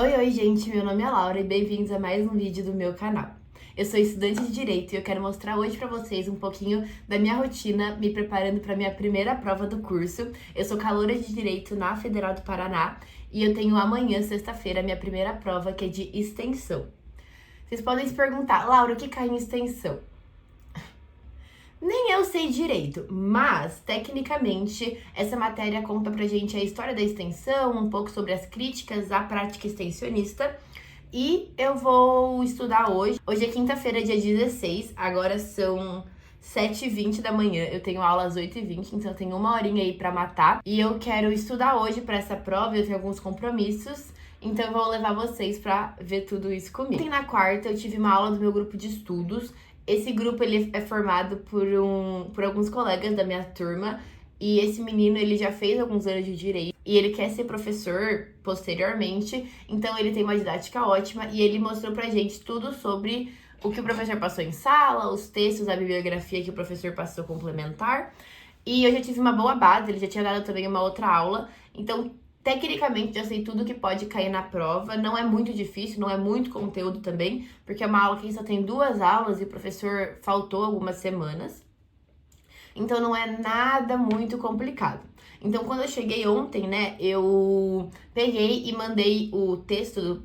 Oi, gente, meu nome é Laura e bem-vindos a mais um vídeo do meu canal. Eu sou estudante de Direito e eu quero mostrar hoje pra vocês um pouquinho da minha rotina me preparando pra minha primeira prova do curso. Eu sou caloura de Direito na Federal do Paraná e eu tenho amanhã, sexta-feira, a minha primeira prova, que é de extensão. Vocês podem se perguntar, Laura, o que cai em extensão? Nem eu sei direito, mas, tecnicamente, essa matéria conta pra gente a história da extensão, um pouco sobre as críticas à prática extensionista. E eu vou estudar hoje. Hoje é quinta-feira, dia 16, agora são 7h20 da manhã. Eu tenho aula às 8h20, então eu tenho uma horinha aí pra matar. E eu quero estudar hoje pra essa prova, eu tenho alguns compromissos. Então eu vou levar vocês pra ver tudo isso comigo. Ontem, na quarta, eu tive uma aula do meu grupo de estudos. Esse grupo ele é formado por alguns colegas da minha turma. E esse menino, ele já fez alguns anos de direito e ele quer ser professor posteriormente, então ele tem uma didática ótima e ele mostrou pra gente tudo sobre o que o professor passou em sala, os textos, a bibliografia que o professor passou complementar. E eu já tive uma boa base, ele já tinha dado também uma outra aula, então tecnicamente já sei tudo que pode cair na prova. Não é muito difícil, não é muito conteúdo também, porque é uma aula que só tem 2 aulas e o professor faltou algumas semanas. Então não é nada muito complicado. Então quando eu cheguei ontem, né, eu peguei e mandei o texto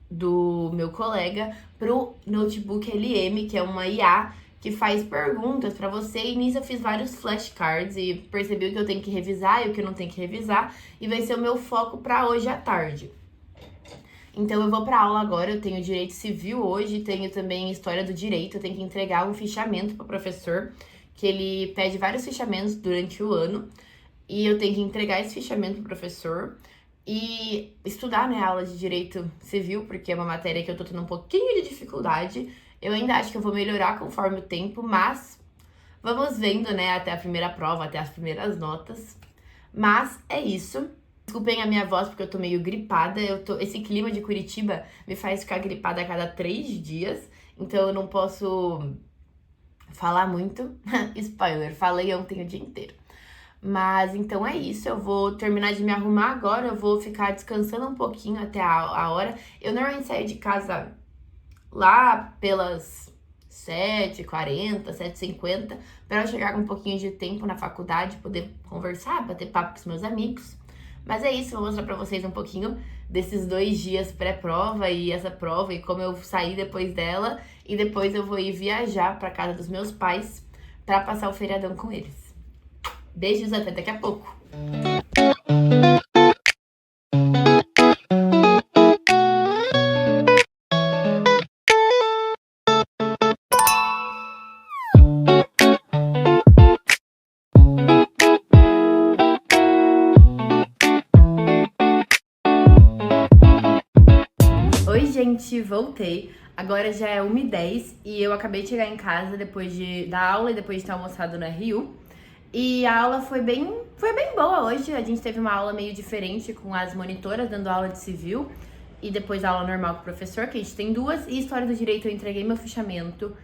do meu colega pro Notebook LM, que é uma IA que faz perguntas pra você, e nisso eu fiz vários flashcards e percebi o que eu tenho que revisar e o que eu não tenho que revisar, e vai ser o meu foco pra hoje à tarde. Então eu vou pra aula agora, eu tenho direito civil hoje, tenho também história do direito, eu tenho que entregar um fichamento pro professor, que ele pede vários fichamentos durante o ano, e eu tenho que entregar esse fichamento pro professor e estudar, né, aula de direito civil, porque é uma matéria que eu tô tendo um pouquinho de dificuldade. Eu ainda acho que eu vou melhorar conforme o tempo, mas vamos vendo, né, até a primeira prova, até as primeiras notas. Mas é isso. Desculpem a minha voz, porque eu tô meio gripada. Esse clima de Curitiba me faz ficar gripada a cada 3 dias, então eu não posso falar muito. Spoiler, falei ontem o dia inteiro. Mas então é isso, eu vou terminar de me arrumar agora, eu vou ficar descansando um pouquinho até a hora. Eu normalmente saio de casa lá pelas 7h40, 7h50, para eu chegar com um pouquinho de tempo na faculdade, poder conversar, bater papo com os meus amigos. Mas é isso, vou mostrar pra vocês um pouquinho desses 2 dias pré-prova e essa prova e como eu saí depois dela. E depois eu vou ir viajar pra casa dos meus pais pra passar o feriadão com eles. Beijos, até daqui a pouco! Oi, gente, voltei. Agora já é 1h10 e eu acabei de chegar em casa depois da aula e depois de ter almoçado no RU. E a aula foi bem boa hoje. A gente teve uma aula meio diferente com as monitoras dando aula de civil e depois a aula normal com o professor, que a gente tem 2. E história do direito eu entreguei meu fichamento.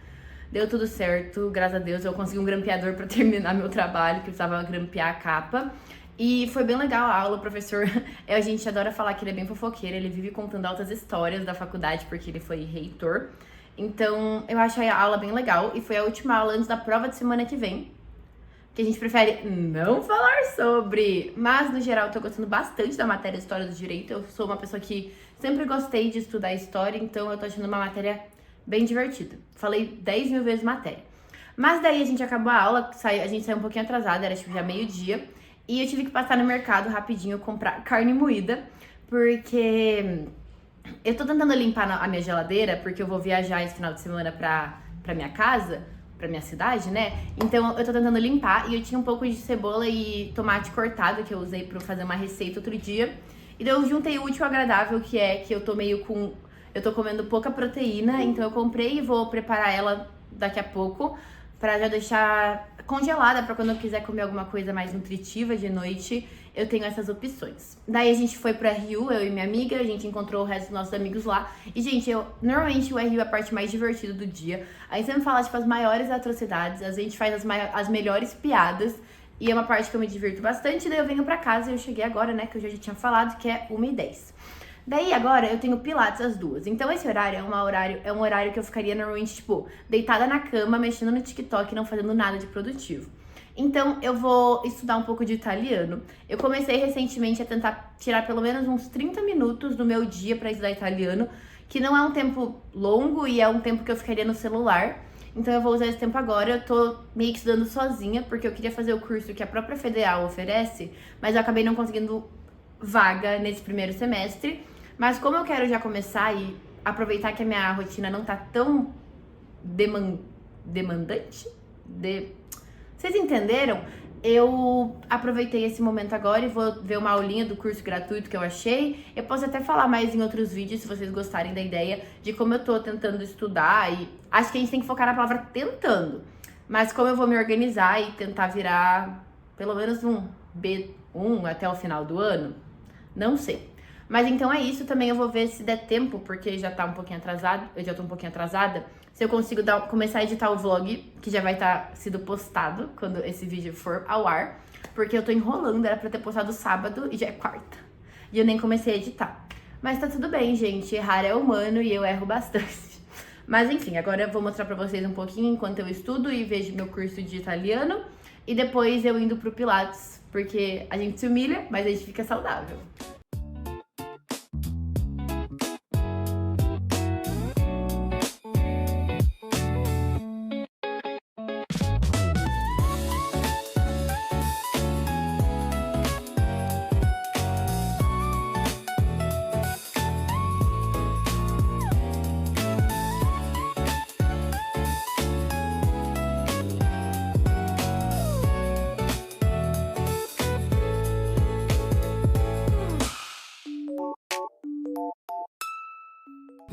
Deu tudo certo, graças a Deus. Eu consegui um grampeador pra terminar meu trabalho, que eu precisava grampear a capa. E foi bem legal a aula, o professor, a gente adora falar que ele é bem fofoqueiro, ele vive contando altas histórias da faculdade, porque ele foi reitor. Então, eu achei a aula bem legal, e foi a última aula antes da prova de semana que vem, que a gente prefere não falar sobre. Mas, no geral, eu tô gostando bastante da matéria de História do Direito. Eu sou uma pessoa que sempre gostei de estudar história, então eu tô achando uma matéria bem divertida. Falei 10 mil vezes matéria. Mas daí a gente acabou a aula, a gente saiu um pouquinho atrasada, era tipo já meio-dia. E eu tive que passar no mercado rapidinho comprar carne moída, porque eu tô tentando limpar a minha geladeira, porque eu vou viajar esse final de semana pra minha casa, pra minha cidade, né? Então eu tô tentando limpar e eu tinha um pouco de cebola e tomate cortado que eu usei pra fazer uma receita outro dia. E daí eu juntei o útil ao agradável, que é que eu tô comendo pouca proteína, então eu comprei e vou preparar ela daqui a pouco pra já deixar congelada pra quando eu quiser comer alguma coisa mais nutritiva de noite, eu tenho essas opções. Daí a gente foi pro RU, eu e minha amiga, a gente encontrou o resto dos nossos amigos lá. E, gente, normalmente o RU é a parte mais divertida do dia. A gente sempre fala, tipo, as maiores atrocidades, a gente faz as melhores piadas. E é uma parte que eu me divirto bastante, daí eu venho pra casa e eu cheguei agora, né, que eu já tinha falado, que é 1h10. Daí agora eu tenho pilates às 2. Então esse horário é um horário que eu ficaria normalmente, tipo, deitada na cama, mexendo no TikTok e não fazendo nada de produtivo. Então eu vou estudar um pouco de italiano. Eu comecei recentemente a tentar tirar pelo menos uns 30 minutos do meu dia para estudar italiano, que não é um tempo longo e é um tempo que eu ficaria no celular. Então eu vou usar esse tempo agora. Eu tô meio que estudando sozinha, porque eu queria fazer o curso que a própria Federal oferece, mas eu acabei não conseguindo vaga nesse primeiro semestre. Mas como eu quero já começar e aproveitar que a minha rotina não tá tão demandante, vocês entenderam? Eu aproveitei esse momento agora e vou ver uma aulinha do curso gratuito que eu achei. Eu posso até falar mais em outros vídeos, se vocês gostarem da ideia de como eu tô tentando estudar. E acho que a gente tem que focar na palavra tentando. Mas como eu vou me organizar e tentar virar pelo menos um B1 até o final do ano, não sei. Mas então é isso, também eu vou ver se der tempo, porque já tá um pouquinho atrasado, eu já tô um pouquinho atrasada, se eu consigo começar a editar o vlog, que já vai estar sido postado quando esse vídeo for ao ar, porque eu tô enrolando, era pra ter postado sábado e já é quarta. E eu nem comecei a editar. Mas tá tudo bem, gente, errar é humano e eu erro bastante. Mas enfim, agora eu vou mostrar pra vocês um pouquinho enquanto eu estudo e vejo meu curso de italiano, e depois eu indo pro Pilates, porque a gente se humilha, mas a gente fica saudável.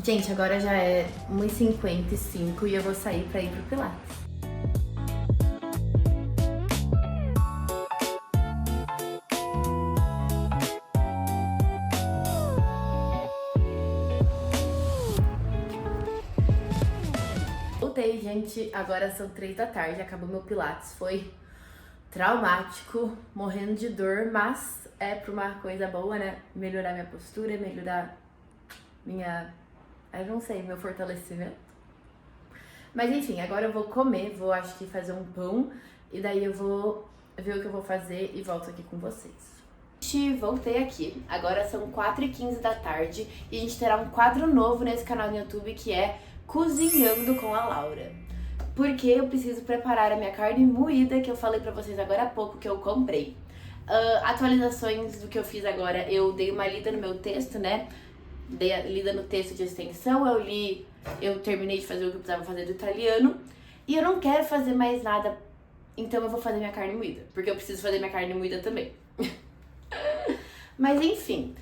Gente, agora já é 1h55 e eu vou sair pra ir pro Pilates. Voltei, gente. Agora são 3 da tarde, acabou meu Pilates. Foi traumático, morrendo de dor, mas é pra uma coisa boa, né? Melhorar minha postura, melhorar eu não sei, meu fortalecimento. Mas enfim, agora eu vou comer, vou acho que fazer um pão e daí eu vou ver o que eu vou fazer e volto aqui com vocês. Voltei aqui, agora são 4h15 da tarde e a gente terá um quadro novo nesse canal no YouTube que é Cozinhando com a Laura. Porque eu preciso preparar a minha carne moída que eu falei pra vocês agora há pouco que eu comprei. Atualizações do que eu fiz agora, eu dei uma lida no meu texto, né? Dei a lida no texto de extensão, eu terminei de fazer o que eu precisava fazer do italiano e eu não quero fazer mais nada, então eu vou fazer minha carne moída, porque eu preciso fazer minha carne moída também. Mas enfim,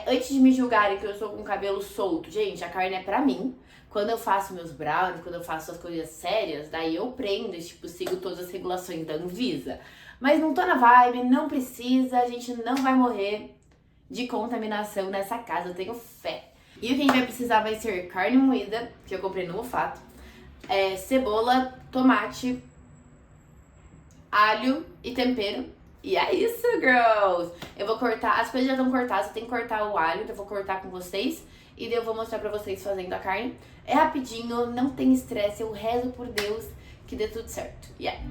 antes de me julgarem que eu sou com o cabelo solto, gente, a carne é pra mim. Quando eu faço meus brownies, quando eu faço as coisas sérias, daí eu prendo, tipo, sigo todas as regulações da Anvisa. Mas não tô na vibe, não precisa, a gente não vai morrer de contaminação nessa casa, eu tenho fé. E o que a gente vai precisar vai ser carne moída, que eu comprei no Olfato, cebola, tomate, alho e tempero. E é isso, girls! Eu vou cortar, as coisas já estão cortadas, eu tenho que cortar o alho, então eu vou cortar com vocês. E daí eu vou mostrar pra vocês fazendo a carne. É rapidinho, não tem estresse, eu rezo por Deus que dê tudo certo. Yeah!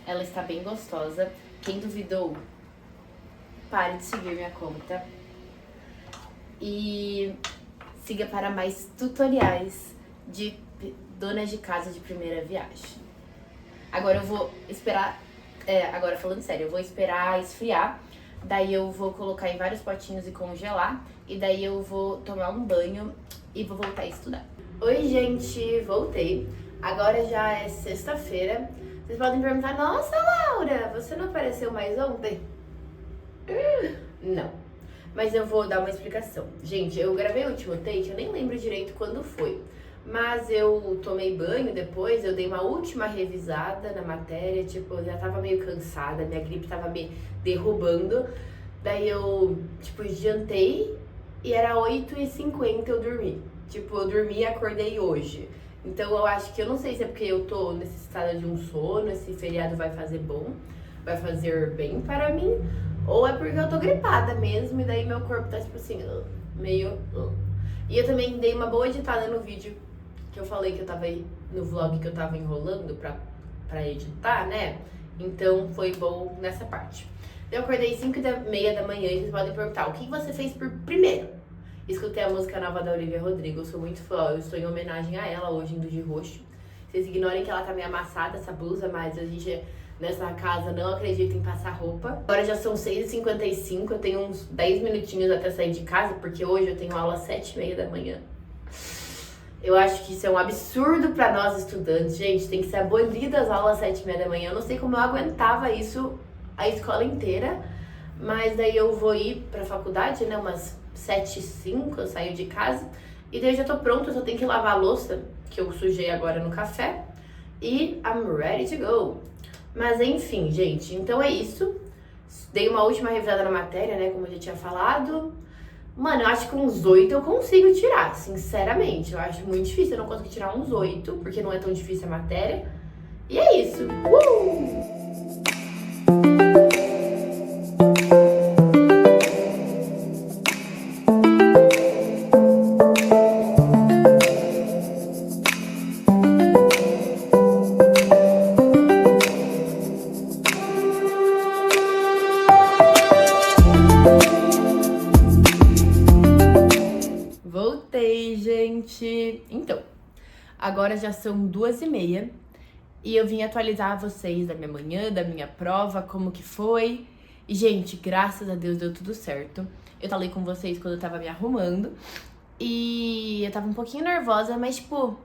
Ela está bem gostosa. Quem duvidou, pare de seguir minha conta. e siga para mais tutoriais de donas de casa de primeira viagem. Agora eu vou esperar, agora falando sério, eu vou esperar esfriar, daí eu vou colocar em vários potinhos e congelar, e daí eu vou tomar um banho e vou voltar a estudar. Oi gente, voltei. Agora já é sexta-feira. Vocês podem perguntar, nossa Laura, você não apareceu mais ontem? Não, mas eu vou dar uma explicação. Gente, eu gravei o último take, eu nem lembro direito quando foi. Mas eu tomei banho depois, eu dei uma última revisada na matéria, tipo, eu já tava meio cansada, minha gripe tava me derrubando. Daí eu, tipo, jantei e era 8h50 eu dormi. Tipo, eu dormi e acordei hoje. Então eu acho que, eu não sei se é porque eu tô necessitada de um sono, esse feriado vai fazer bem para mim, ou é porque eu tô gripada mesmo, e daí meu corpo tá tipo assim, meio... E eu também dei uma boa editada no vídeo, que eu falei que eu tava aí, no vlog que eu tava enrolando pra editar, né? Então foi bom nessa parte. Eu acordei 5h30 da manhã e vocês podem perguntar, o que você fez por primeiro? Escutei a música nova da Olivia Rodrigo, eu sou muito fã, eu estou em homenagem a ela hoje, indo de roxo. Vocês ignorem que ela tá meio amassada, essa blusa, mas a gente nessa casa não acredita em passar roupa. Agora já são 6h55, eu tenho uns 10 minutinhos até sair de casa, porque hoje eu tenho aula às 7h30 da manhã. Eu acho que isso é um absurdo pra nós estudantes, gente, tem que ser abolidas as aulas às 7h30 da manhã. Eu não sei como eu aguentava isso a escola inteira, mas daí eu vou ir pra faculdade, né, umas 7h05 eu saio de casa, e daí eu já tô pronta, eu só tenho que lavar a louça, que eu sujei agora no café, e I'm ready to go. Mas enfim, gente, então é isso. Dei uma última revisada na matéria, né, como eu já tinha falado. Mano, eu acho que uns 8 eu consigo tirar, sinceramente. Eu acho muito difícil, eu não consigo tirar uns 8, porque não é tão difícil a matéria. E é isso. Voltei, gente! Então, agora já são 2h30 e eu vim atualizar vocês da minha manhã, da minha prova, como que foi. E, gente, graças a Deus deu tudo certo. Eu falei com vocês quando eu tava me arrumando e eu tava um pouquinho nervosa, mas, tipo,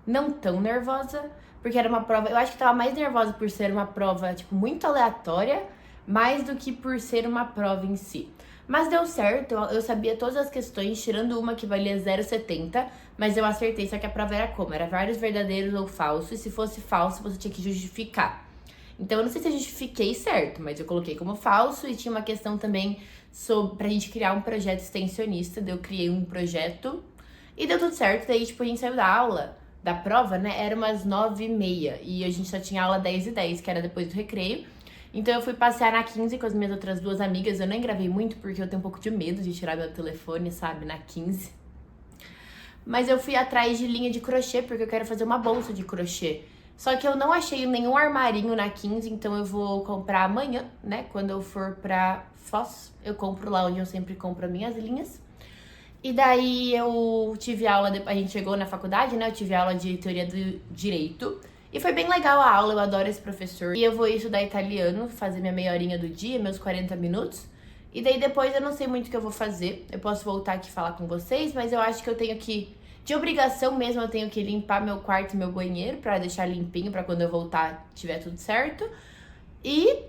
não tão nervosa, porque era uma prova... Eu acho que tava mais nervosa por ser uma prova, tipo, muito aleatória, mais do que por ser uma prova em si. Mas deu certo, eu sabia todas as questões, tirando uma que valia 0,70, mas eu acertei, só que a prova era como? Era vários verdadeiros ou falsos, e se fosse falso, você tinha que justificar. Então, eu não sei se eu justifiquei certo, mas eu coloquei como falso, e tinha uma questão também pra gente criar um projeto extensionista, daí eu criei um projeto, e deu tudo certo, daí, tipo, a gente saiu da aula, da prova, né, era umas 9h30, e a gente só tinha aula 10h10, que era depois do recreio. Então eu fui passear na 15 com as minhas outras duas amigas. Eu nem gravei muito porque eu tenho um pouco de medo de tirar meu telefone, sabe, na 15. Mas eu fui atrás de linha de crochê porque eu quero fazer uma bolsa de crochê. Só que eu não achei nenhum armarinho na 15, então eu vou comprar amanhã, né? Quando eu for pra Foz, eu compro lá onde eu sempre compro as minhas linhas. E daí eu tive aula, a gente chegou na faculdade, né? Eu tive aula de teoria do direito. E foi bem legal a aula, eu adoro esse professor. E eu vou estudar italiano, fazer minha meia horinha do dia, meus 40 minutos. E daí depois eu não sei muito o que eu vou fazer. Eu posso voltar aqui e falar com vocês, mas eu acho que eu tenho que... De obrigação mesmo, eu tenho que limpar meu quarto e meu banheiro pra deixar limpinho, pra quando eu voltar tiver tudo certo. E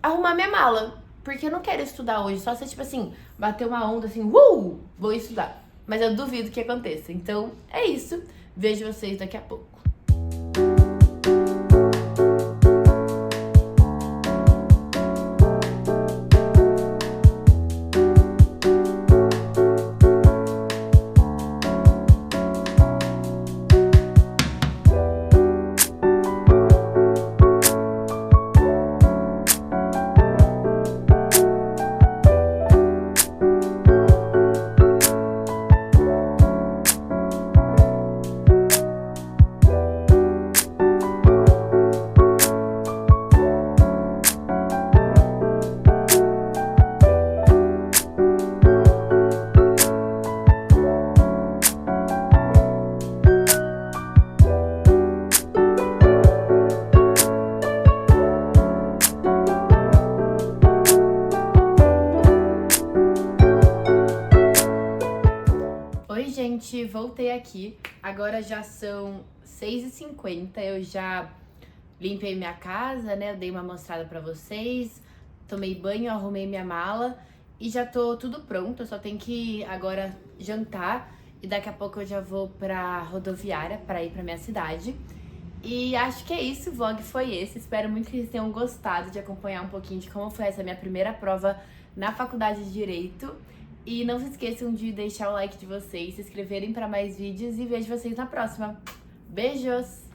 arrumar minha mala, porque eu não quero estudar hoje. Só se, tipo assim, bater uma onda assim, vou estudar. Mas eu duvido que aconteça. Então, é isso. Vejo vocês daqui a pouco. gente, voltei aqui. Agora já são 6h50, eu já limpei minha casa, né? Eu dei uma mostrada pra vocês, tomei banho, arrumei minha mala e já tô tudo pronto. Eu só tenho que agora jantar e daqui a pouco eu já vou pra rodoviária pra ir pra minha cidade. E acho que é isso, o vlog foi esse. Espero muito que vocês tenham gostado de acompanhar um pouquinho de como foi essa minha primeira prova na faculdade de Direito. E não se esqueçam de deixar o like de vocês, se inscreverem para mais vídeos e vejo vocês na próxima. Beijos!